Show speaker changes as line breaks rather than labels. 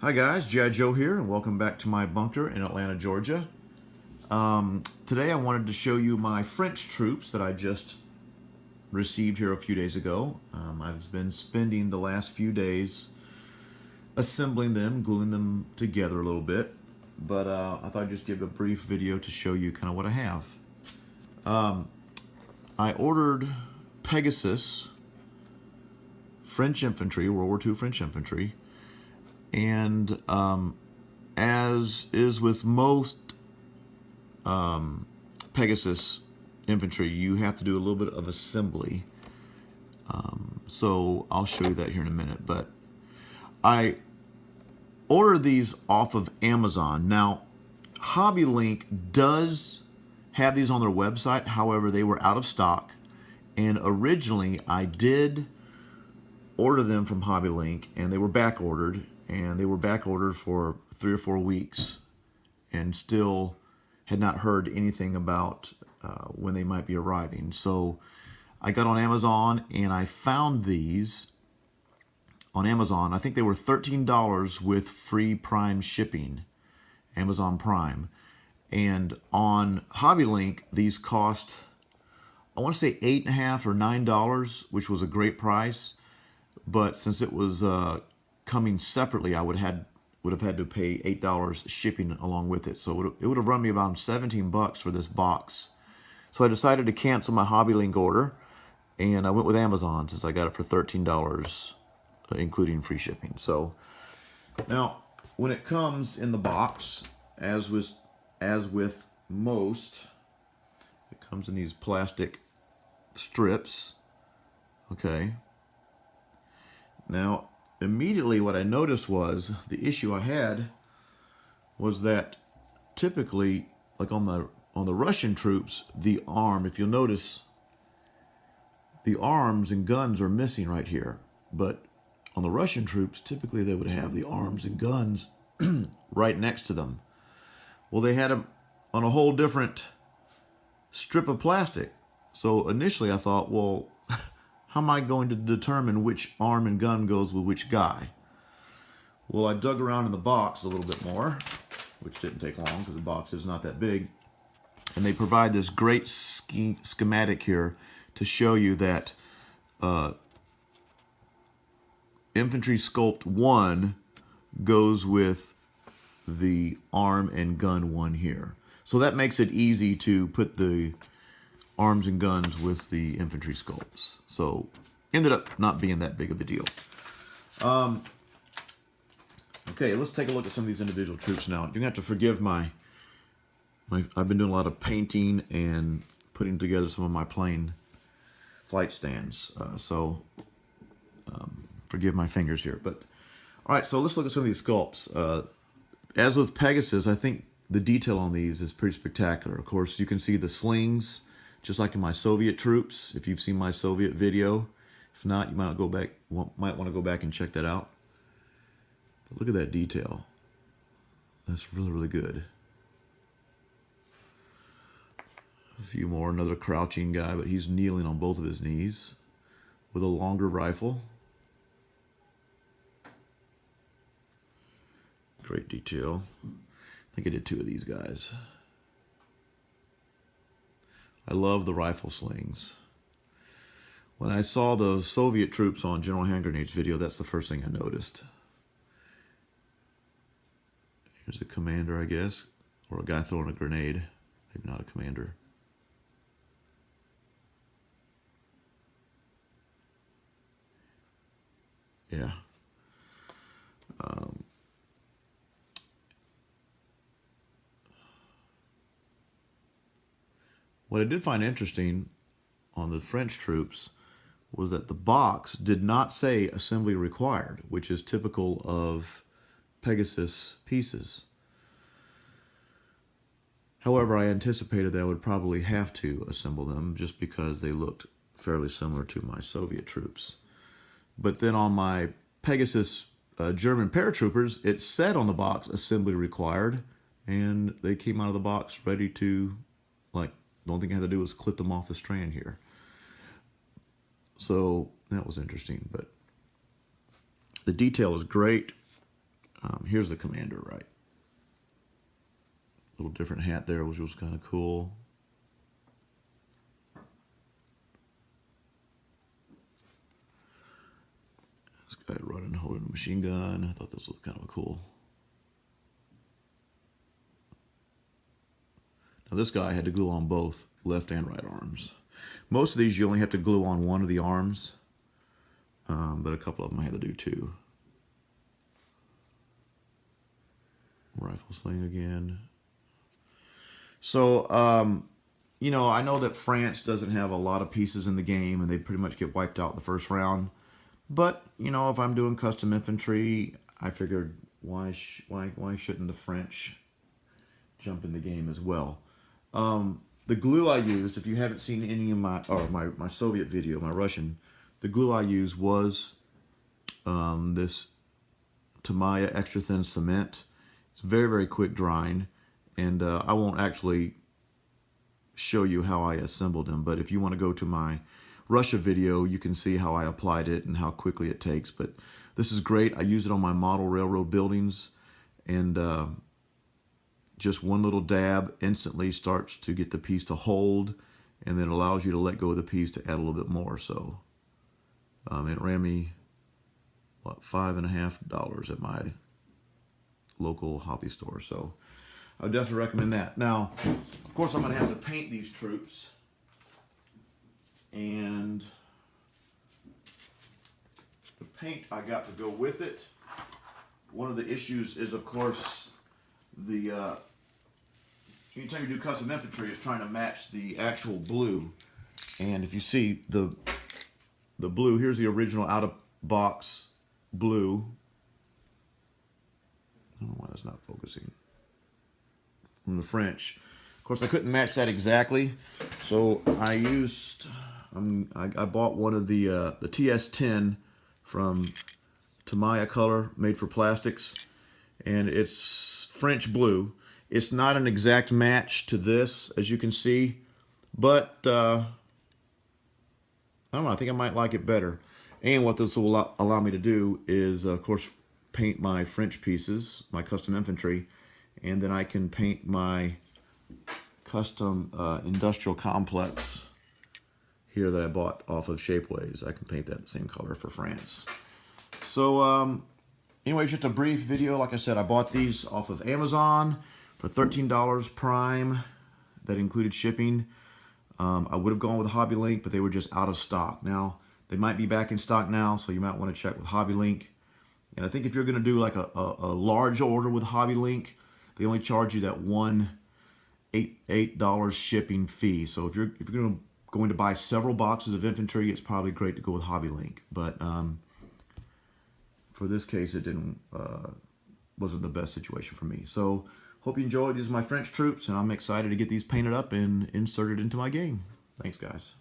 Hi guys, Gijoe here, and welcome back to my bunker in Atlanta, Georgia. Today I wanted to show you my French troops that I just received here a few days ago. I've been spending the last few days assembling them, gluing them together a little bit, but I thought I'd just give a brief video to show you kind of what I have. I ordered Pegasus French Infantry, World War II French Infantry, and as is with most Pegasus infantry, you have to do a little bit of assembly. So I'll show you that here in a minute. But I ordered these off of Amazon. Now, Hobby Link does have these on their website. However, they were out of stock. And originally, I did order them from Hobby Link, and they were back ordered. And they were back ordered for 3 or 4 weeks, and still had not heard anything about when they might be arriving. So I got on Amazon and I found these on Amazon. I think they were $13 with free Prime shipping, Amazon Prime. And on Hobby Link, these cost, I want to say $8.50 or $9, which was a great price. But since it was coming separately, I would have had to pay $8 shipping along with it. So it would have run me about $17 for this box. So I decided to cancel my Hobby Link order, and I went with Amazon since I got it for $13, including free shipping. So now, when it comes in the box, as with most, it comes in these plastic strips. Okay. Now, immediately what I noticed was the issue I had was that typically, like on the Russian troops, the arm, if you'll notice, the arms and guns are missing right here. But on the Russian troops, typically they would have the arms and guns right next to them. Well, they had them on a whole different strip of plastic. So initially I thought, well, how am I going to determine which arm and gun goes with which guy? Well, I dug around in the box a little bit more, which didn't take long because the box is not that big. And they provide this great schematic here to show you that Infantry Sculpt 1 goes with the arm and gun one here. So that makes it easy to put the arms and guns with the infantry sculpts. So ended up not being that big of a deal. Okay, let's take a look at some of these individual troops now. You're gonna have to forgive my I've been doing a lot of painting and putting together some of my plane flight stands. Forgive my fingers here. But all right, so let's look at some of these sculpts. As with Pegasus, I think the detail on these is pretty spectacular. Of course, you can see the slings, just like in my Soviet troops, if you've seen my Soviet video. If not, you might want to go back and check that out. But look at that detail. That's really, really good. A few more, another crouching guy, but he's kneeling on both of his knees with a longer rifle. Great detail. I think I did 2 of these guys. I love the rifle slings. When I saw the Soviet troops on General Hand Grenades video, that's the first thing I noticed. Here's a commander, I guess, or a guy throwing a grenade. Maybe not a commander. Yeah. What I did find interesting on the French troops was that the box did not say assembly required, which is typical of Pegasus pieces. However, I anticipated that I would probably have to assemble them just because they looked fairly similar to my Soviet troops. But then on my Pegasus German paratroopers, it said on the box assembly required, and they came out of the box ready to, like, the only thing I had to do was clip them off the strand here. So that was interesting, but the detail is great. Here's the commander, right? Little different hat there, which was kind of cool. This guy running, holding a machine gun. I thought this was kind of cool. Now this guy had to glue on both left and right arms. Most of these you only have to glue on one of the arms, but a couple of them I had to do two. Rifle sling again. So, you know, I know that France doesn't have a lot of pieces in the game, and they pretty much get wiped out the first round. But, you know, if I'm doing custom infantry, I figured why shouldn't the French jump in the game as well? The glue I used, if you haven't seen any of my Soviet video, my Russian, the glue I used was this Tamiya extra thin cement. It's very, very quick drying, and I won't actually show you how I assembled them, but if you want to go to my Russia video, you can see how I applied it and how quickly it takes. But this is great. I use it on my model railroad buildings, and just one little dab instantly starts to get the piece to hold, and then allows you to let go of the piece to add a little bit more. So it ran me, what, $5.50 at my local hobby store. So I would definitely recommend that. Now, of course, I'm going to have to paint these troops, and the paint I got to go with it. One of the issues is, of course, the anytime you do custom infantry, is trying to match the actual blue. And if you see the blue, here's the original out of box blue. I don't know why that's not focusing. From the French. Of course, I couldn't match that exactly, so I used I bought one of the TS10 from Tamiya Color, made for plastics, and it's French blue. It's not an exact match to this, as you can see, but I don't know, I think I might like it better. And what this will allow me to do is, of course, paint my French pieces, my custom infantry, and then I can paint my custom industrial complex here that I bought off of Shapeways. I can paint that the same color for France. So anyway, just a brief video. Like I said, I bought these off of Amazon for $13 Prime. That included shipping. I would have gone with Hobby Link, but they were just out of stock. Now, they might be back in stock now, so you might want to check with Hobby Link. And I think if you're going to do like a large order with Hobby Link, they only charge you that $8 shipping fee. So if you're going to buy several boxes of infantry, it's probably great to go with Hobby Link. But for this case, it wasn't the best situation for me. So hope you enjoyed. These are my French troops, and I'm excited to get these painted up and inserted into my game. Thanks, guys.